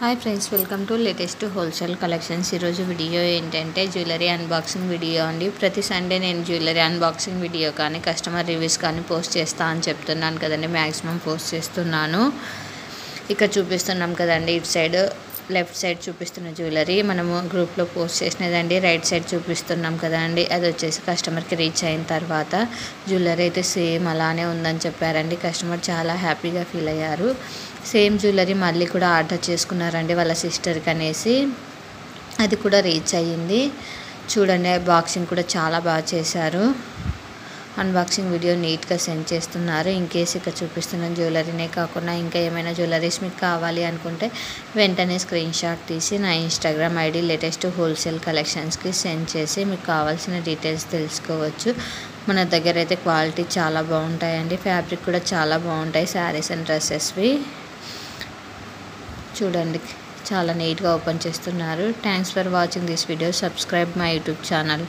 Hi friends, welcome to latest wholesale collections. ఈరోజు video ఏంటంటే jewellery unboxing video అండి. ప్రతి సండే నేను జ్యువెలరీ అన్బాక్సింగ్ వీడియో కానీ కస్టమర్ రివ్యూస్ కానీ పోస్ట్ చేస్తా అని చెప్తున్నాను కదండి. మ్యాక్సిమం పోస్ట్ చేస్తున్నాను. ఇక్కడ చూపిస్తున్నాం కదండి, ఇటు సైడ్ లెఫ్ట్ సైడ్ చూపిస్తున్న జ్యువెలరీ మనము గ్రూప్లో పోస్ట్ చేసినదండి. రైట్ సైడ్ చూపిస్తున్నాం కదండి, అది వచ్చేసి కస్టమర్కి రీచ్ అయిన తర్వాత జ్యువెలరీ అయితే సేమ్ అలానే ఉందని చెప్పారండి. కస్టమర్ చాలా హ్యాపీగా ఫీల్ అయ్యారు. సేమ్ జ్యువెలరీ మళ్ళీ కూడా ఆర్డర్ చేసుకున్నారండి వాళ్ళ సిస్టర్కి అనేసి. అది కూడా రీచ్ అయ్యింది. చూడండి, బాక్సింగ్ కూడా చాలా బాగా చేశారు. అన్బాక్సింగ్ వీడియో నీట్గా సెండ్ చేస్తున్నారు. ఇన్ కేస్ ఇక్కడ చూపిస్తున్న జ్యువెలరీనే కాకుండా ఇంకా ఏమైనా జ్యువెలరీస్ మీకు కావాలి అనుకుంటే వెంటనే స్క్రీన్ షాట్ తీసి నా ఇన్స్టాగ్రామ్ ఐడి లేటెస్ట్ హోల్సేల్ కలెక్షన్స్కి సెండ్ చేసి మీకు కావాల్సిన డీటెయిల్స్ తెలుసుకోవచ్చు. మన దగ్గర అయితే క్వాలిటీ చాలా బాగుంటాయండి. ఫ్యాబ్రిక్ కూడా చాలా బాగుంటాయి. శారీస్ అండ్ డ్రెస్సెస్వి చూడండి, చాలా నీట్గా ఓపెన్ చేస్తున్నారు. Thanks for watching this video. Subscribe my YouTube channel.